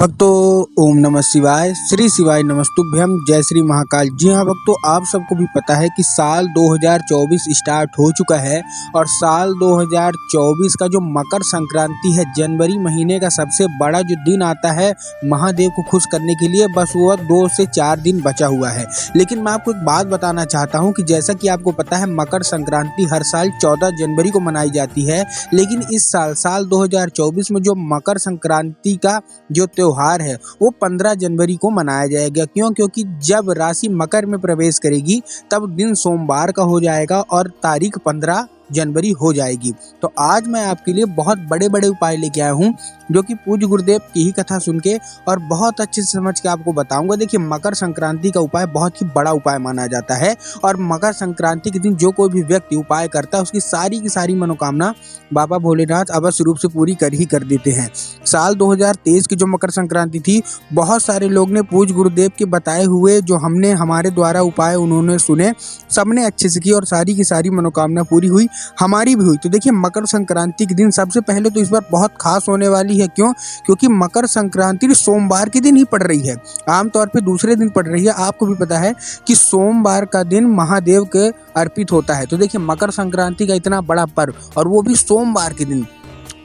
भक्तों, ओम नमः शिवाय, श्री शिवाय नमस्तुभ्यम, जय श्री महाकाल। जी हाँ भक्तों, आप सबको भी पता है कि साल 2024 स्टार्ट हो चुका है और साल 2024 का जो मकर संक्रांति है, जनवरी महीने का सबसे बड़ा जो दिन आता है महादेव को खुश करने के लिए, बस वो 2 से 4 दिन बचा हुआ है। लेकिन मैं आपको एक बात बताना चाहता हूँ कि जैसा कि आपको पता है मकर संक्रांति हर साल 14 जनवरी को मनाई जाती है, लेकिन इस साल 2024 में जो मकर संक्रांति का जो त्योहार है वो 15 जनवरी को मनाया जाएगा। क्योंकि जब राशि मकर में प्रवेश करेगी तब दिन सोमवार का हो जाएगा और तारीख 15 जनवरी हो जाएगी। तो आज मैं आपके लिए बहुत बड़े बड़े उपाय लेके आया हूँ जो कि पूज्य गुरुदेव की ही कथा सुन के और बहुत अच्छे से समझ के आपको बताऊंगा। देखिए, मकर संक्रांति का उपाय बहुत ही बड़ा उपाय माना जाता है और मकर संक्रांति के दिन जो कोई भी व्यक्ति उपाय करता है उसकी सारी की सारी मनोकामना बाबा भोलेनाथ अवश्य रूप से पूरी कर देते हैं। साल 2023 की जो मकर संक्रांति थी, बहुत सारे लोग ने पूज्य गुरुदेव के बताए हुए जो हमने हमारे द्वारा उपाय उन्होंने सुने, सबने अच्छे से की और सारी की सारी मनोकामना पूरी हुई, हमारी भी हुई। तो देखिए, मकर संक्रांति के दिन सबसे पहले तो इस बार बहुत खास होने वाली है। क्योंकि मकर संक्रांति सोमवार के दिन ही पड़ रही है, आमतौर पे दूसरे दिन पड़ रही है। आपको भी पता है कि सोमवार का दिन महादेव के अर्पित होता है। तो देखिए, मकर संक्रांति का इतना बड़ा पर्व और वो भी सोमवार के दिन,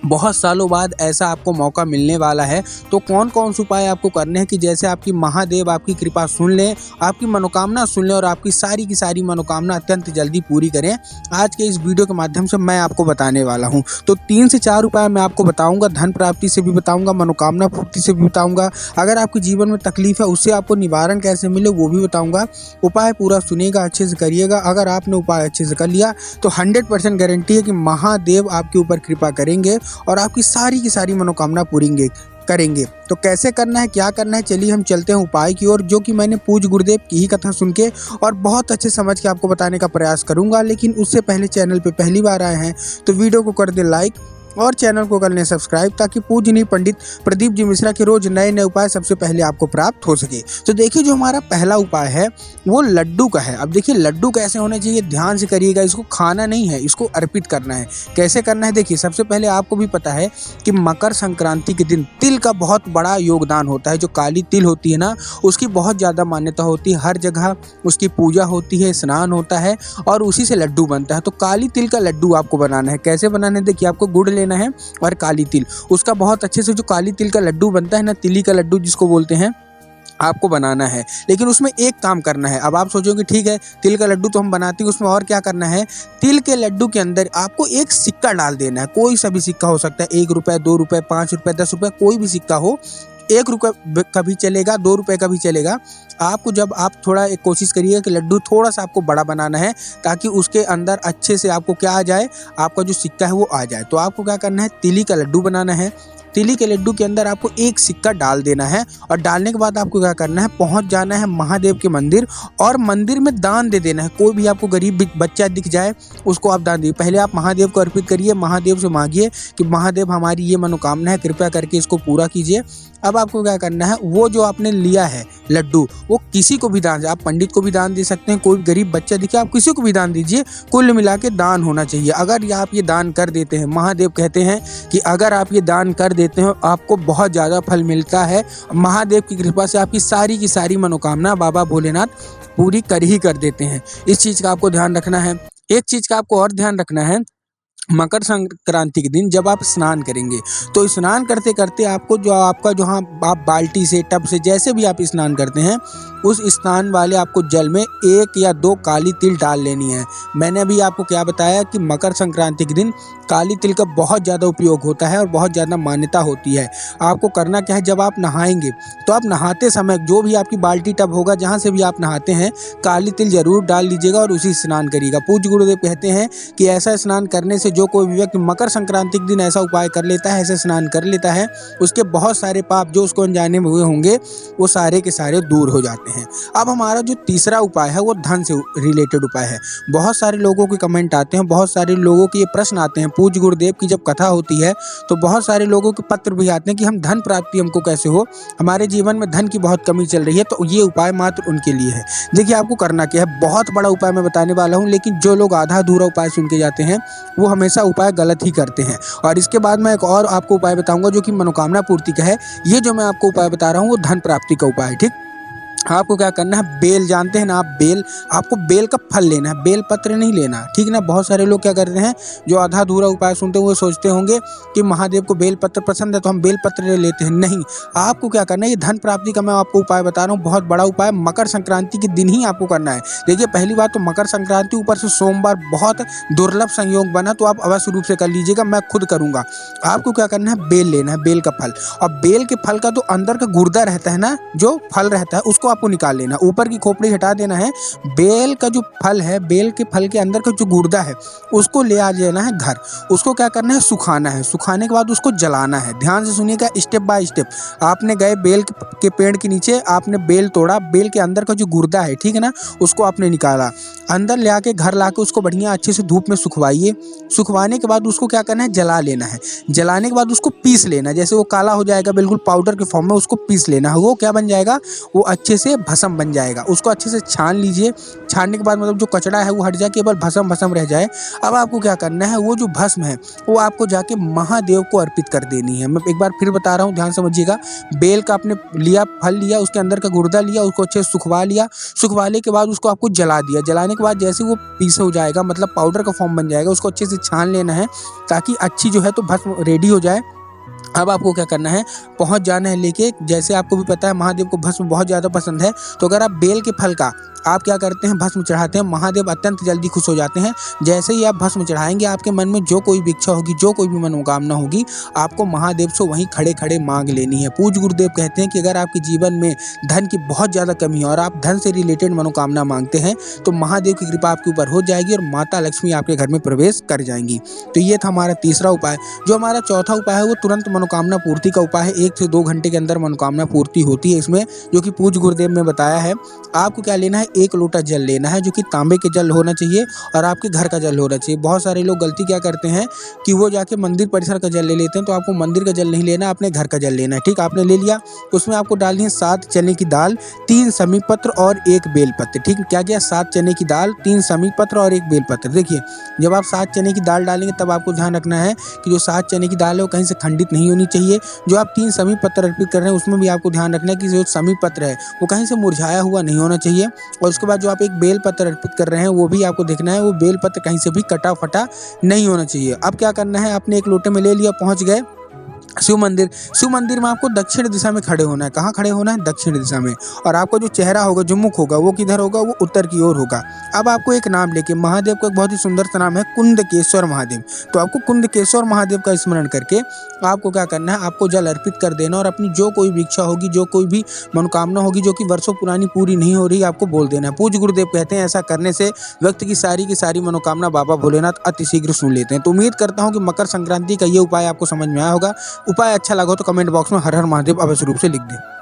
बहुत सालों बाद ऐसा आपको मौका मिलने वाला है। तो कौन कौन से उपाय आपको करने हैं कि जैसे आपकी महादेव आपकी कृपा सुन लें, आपकी मनोकामना सुन लें और आपकी सारी की सारी मनोकामना अत्यंत जल्दी पूरी करें, आज के इस वीडियो के माध्यम से मैं आपको बताने वाला हूं। तो 3 से 4 उपाय मैं आपको बताऊंगा, धन प्राप्ति से भी बताऊंगा, मनोकामना पूर्ति से भी बताऊंगा। अगर आपके जीवन में तकलीफ है उससे आपको निवारण कैसे मिले वो भी बताऊंगा। उपाय पूरा सुनिएगा, अच्छे से करिएगा। अगर आपने उपाय अच्छे से कर लिया तो 100% गारंटी है कि महादेव आपके ऊपर कृपा करेंगे और आपकी सारी की सारी मनोकामना पूरी करेंगे। तो कैसे करना है, क्या करना है, चलिए हम चलते हैं उपाय की ओर, जो कि मैंने पूज्य गुरुदेव की ही कथा सुन के और बहुत अच्छे समझ के आपको बताने का प्रयास करूंगा। लेकिन उससे पहले चैनल पे पहली बार आए हैं तो वीडियो को कर दे लाइक और चैनल को कर लें सब्सक्राइब, ताकि पूजनीय पंडित प्रदीप जी मिश्रा के रोज नए नए उपाय सबसे पहले आपको प्राप्त हो सके। तो देखिए, जो हमारा पहला उपाय है वो लड्डू का है। अब देखिए, लड्डू कैसे होने चाहिए, ध्यान से करिएगा। इसको खाना नहीं है, इसको अर्पित करना है। कैसे करना है, देखिए, सबसे पहले आपको भी पता है कि मकर संक्रांति के दिन तिल का बहुत बड़ा योगदान होता है। जो काली तिल होती है ना, उसकी बहुत ज़्यादा मान्यता होती है, हर जगह उसकी पूजा होती है, स्नान होता है और उसी से लड्डू बनता है। तो काली तिल का लड्डू आपको बनाना है। कैसे बनाना है, देखिए, आपको गुड़ लेना है और काली तिल, उसका बहुत अच्छे से जो काली तिल का लड्डू बनता है ना, तिली का लड्डू जिसको बोलते हैं, आपको बनाना है। लेकिन उसमें एक काम करना है। अब आप सोचोगे ठीक है, तिल का लड्डू तो हम बनाते हैं, उसमें और क्या करना है, तिल के लड्डू के अंदर आपको एक सिक्का डाल देना है। कोई सा भी सिक्का हो सकता है, 1 रुपये, 2 रुपये, 5 रुपये, 10 रुपये, कोई भी सिक्का हो। 1 रुपये का भी चलेगा, 2 रुपये का भी चलेगा। आपको जब आप थोड़ा एक कोशिश करिए कि लड्डू थोड़ा सा आपको बड़ा बनाना है, ताकि उसके अंदर अच्छे से आपको क्या आ जाए, आपका जो सिक्का है वो आ जाए। तो आपको क्या करना है, तिली का लड्डू बनाना है। तिली के लड्डू के अंदर आपको एक सिक्का डाल देना है और डालने के बाद आपको क्या करना है, पहुंच जाना है महादेव के मंदिर और मंदिर में दान दे देना है। कोई भी आपको गरीब बच्चा दिख जाए उसको आप दान दीजिए। पहले आप महादेव को अर्पित करिए, महादेव से मांगिए कि महादेव हमारी ये मनोकामना है, कृपया करके इसको पूरा कीजिए। अब आपको क्या करना है, वो जो आपने लिया है लड्डू वो किसी को भी दान, आप पंडित को भी दान दे सकते हैं, कोई गरीब बच्चा दिखे आप किसी को भी दान दीजिए। कुल मिला के दान होना चाहिए। अगर आप ये दान कर देते हैं, महादेव कहते हैं कि अगर आप ये दान कर देते हैं आपको बहुत ज़्यादा फल मिलता है। महादेव की कृपा से आपकी सारी की सारी मनोकामना बाबा भोलेनाथ पूरी कर देते हैं। इस चीज़ का आपको ध्यान रखना है। एक चीज़ का आपको और ध्यान रखना है, मकर संक्रांति के दिन जब आप स्नान करेंगे तो स्नान करते करते आपको जो आपका जहाँ आप बाल्टी से, टब से, जैसे भी आप स्नान करते हैं, उस स्नान वाले आपको जल में 1 या 2 काली तिल डाल लेनी है। मैंने अभी आपको क्या बताया कि मकर संक्रांति के दिन काली तिल का बहुत ज़्यादा उपयोग होता है और बहुत ज़्यादा मान्यता होती है। आपको करना क्या है, जब आप नहाएंगे तो आप नहाते समय जो भी आपकी बाल्टी टब होगा, जहाँ से भी आप नहाते हैं, काली तिल जरूर डाल लीजिएगा और उसी स्नान करिएगा। पूज्य गुरुदेव कहते हैं कि ऐसा स्नान करने से जो कोई भी व्यक्ति मकर संक्रांति के दिन ऐसा उपाय कर लेता है, ऐसे स्नान कर लेता है, उसके बहुत सारे पाप जो उसको अनजाने में हुए होंगे वो सारे के सारे दूर हो जाते हैं। अब हमारा जो तीसरा उपाय है वो धन से रिलेटेड उपाय है। बहुत सारे लोगों के कमेंट आते हैं, बहुत सारे लोगों के ये प्रश्न आते हैं। पूज्य गुरुदेव की जब कथा होती है तो बहुत सारे लोगों के पत्र भी आते हैं कि हम धन प्राप्ति हमको कैसे हो, हमारे जीवन में धन की बहुत कमी चल रही है। तो ये उपाय मात्र उनके लिए है। देखिए, आपको करना क्या है, बहुत बड़ा उपाय मैं बताने वाला हूँ, लेकिन जो लोग आधा अधूरा उपाय सुन के जाते हैं वो हमेशा हमेशा उपाय गलत ही करते हैं। और इसके बाद मैं एक और आपको उपाय बताऊंगा जो कि मनोकामना पूर्ति का है। ये जो मैं आपको उपाय बता रहा हूँ वो धन प्राप्ति का उपाय है। ठीक, आपको क्या करना है, बेल जानते हैं ना आप, बेल, आपको बेल का फल लेना है, बेल पत्र नहीं लेना। ठीक ना, बहुत सारे लोग क्या करते हैं, जो आधा अधूरा उपाय सुनते हैं वो सोचते होंगे कि महादेव को बेल पत्र पसंद है तो हम बेल पत्र ले लेते हैं। नहीं, आपको क्या करना है, ये धन प्राप्ति का मैं आपको उपाय बता रहा हूँ, बहुत बड़ा उपाय, मकर संक्रांति के दिन ही आपको करना है। देखिए, पहली बात तो मकर संक्रांति, ऊपर से सोमवार, बहुत दुर्लभ संयोग बना, तो आप अवश्य रूप से कर लीजिएगा, मैं खुद करूंगा। आपको क्या करना है, बेल लेना है, बेल का फल, और बेल के फल का जो अंदर का गुर्दा रहता है ना, जो फल रहता है, उसको आपको निकाल लेना, ऊपर की खोपड़ी हटा देना है। बेल का जो फल है, बेल के फल के अंदर का जो गुर्दा है, उसको ले आ जाना है घर। उसको क्या करना है, सुखाना है, सुखाने के बाद उसको जलाना है। ध्यान से सुनिएगा, स्टेप बाय स्टेप। आपने गए बेल के पेड़ के नीचे, आपने बेल तोड़ा, बेल के अंदर का जो गुर्दा है, ठीक है ना, उसको आपने निकाला, अंदर ले आके घर लाके उसको बढ़िया अच्छे से धूप में सुखवाइए। सुखवाने के बाद उसको क्या करना है, जला लेना है। जलाने के बाद उसको पीस लेना, जैसे वो काला हो जाएगा, बिल्कुल पाउडर के फॉर्म में उसको पीस लेना है। वो क्या बन जाएगा, वो अच्छे से भस्म बन जाएगा। उसको अच्छे से छान लीजिए। छानने के बाद मतलब जो कचड़ा है वो हट जाए, केवल भस्म भस्म रह जाए। अब आपको क्या करना है, वो जो भस्म है वो आपको जाके महादेव को अर्पित कर देनी है। मैं एक बार फिर बता रहा हूँ, ध्यान समझिएगा। बेल का आपने लिया, फल लिया, उसके अंदर का गुर्दा लिया, उसको अच्छे से सुखवा लिया। सुखवाने के बाद उसको आपको जला दिया। जलाने के बाद जैसे वो पीस हो जाएगा, मतलब पाउडर का फॉर्म बन जाएगा, उसको अच्छे से छान लेना है ताकि अच्छी जो है तो भस्म रेडी हो जाए। अब आपको क्या करना है, पहुंच जाना है लेके। जैसे आपको भी पता है महादेव को भस्म बहुत ज़्यादा पसंद है, तो अगर आप बेल के फल का आप क्या करते हैं, भस्म चढ़ाते हैं, महादेव अत्यंत जल्दी खुश हो जाते हैं। जैसे ही आप भस्म चढ़ाएंगे, आपके मन में जो कोई भी इच्छा होगी, जो कोई भी मनोकामना होगी, आपको महादेव से वहीं खड़े खड़े मांग लेनी है। पूज्य गुरुदेव कहते हैं कि अगर आपके जीवन में धन की बहुत ज़्यादा कमी है और आप धन से रिलेटेड मनोकामना मांगते हैं, तो महादेव की कृपा आपके ऊपर हो जाएगी और माता लक्ष्मी आपके घर में प्रवेश कर जाएंगी। तो ये था हमारा तीसरा उपाय। जो हमारा चौथा उपाय है वो तुरंत मनोकामना पूर्ति का उपाय है। 1 से 2 घंटे के अंदर मनोकामना पूर्ति होती है इसमें, जो कि पूज्य गुरुदेव ने बताया है। आपको क्या लेना है, 1 लोटा जल लेना है, जो कि तांबे के जल होना चाहिए और आपके घर का जल होना चाहिए। बहुत सारे लोग गलती क्या करते हैं कि वो जाके मंदिर परिसर का जल ले लेते हैं, तो आपको मंदिर का जल नहीं लेना, अपने घर का जल लेना है। ठीक, आपने ले लिया, उसमें आपको डालनी है 7 चने की दाल, 3 समी पत्र और 1 बेलपत्र। ठीक, क्या किया, 7 चने की दाल, 3 समी पत्र और 1 बेलपत्र। देखिए, जब आप 7 चने की दाल डालेंगे तब आपको ध्यान रखना है कि जो 7 चने की दाल है वो कहीं से खंडित नहीं होनी चाहिए। जो आप 3 समी पत्र अर्पित कर रहे हैं उसमें भी आपको ध्यान रखना है कि जो समी पत्र है वो कहीं से मुरझाया हुआ नहीं होना चाहिए। और उसके बाद जो आप एक बेल पत्र अर्पित कर रहे हैं वो भी आपको देखना है, वो बेल पत्र कहीं से भी कटा फटा नहीं होना चाहिए। अब क्या करना है, आपने 1 लोटे में ले लिया, पहुंच गए शिव मंदिर। शिव मंदिर में आपको दक्षिण दिशा में खड़े होना है। कहाँ खड़े होना है, दक्षिण दिशा में। और आपका जो चेहरा होगा, जो मुख होगा, वो किधर होगा, वो उत्तर की ओर होगा। अब आपको एक नाम लेके, महादेव का एक बहुत ही सुंदर सा नाम है कुंदकेश्वर महादेव, तो आपको कुंदकेश्वर महादेव का स्मरण करके आपको क्या करना है, आपको जल अर्पित कर देना और अपनी जो कोई भी इच्छा होगी, जो कोई भी मनोकामना होगी जो कि वर्षों पुरानी पूरी नहीं हो रही, आपको बोल देना है। पूज्य गुरुदेव कहते हैं ऐसा करने से व्यक्ति की सारी मनोकामना बाबा भोलेनाथ अति शीघ्र सुन लेते हैं। तो उम्मीद करता हूँ कि मकर संक्रांति का ये उपाय आपको समझ में आया होगा। उपाय अच्छा लगा हो तो कमेंट बॉक्स में हर हर महादेव अवश्य रूप से लिख दें।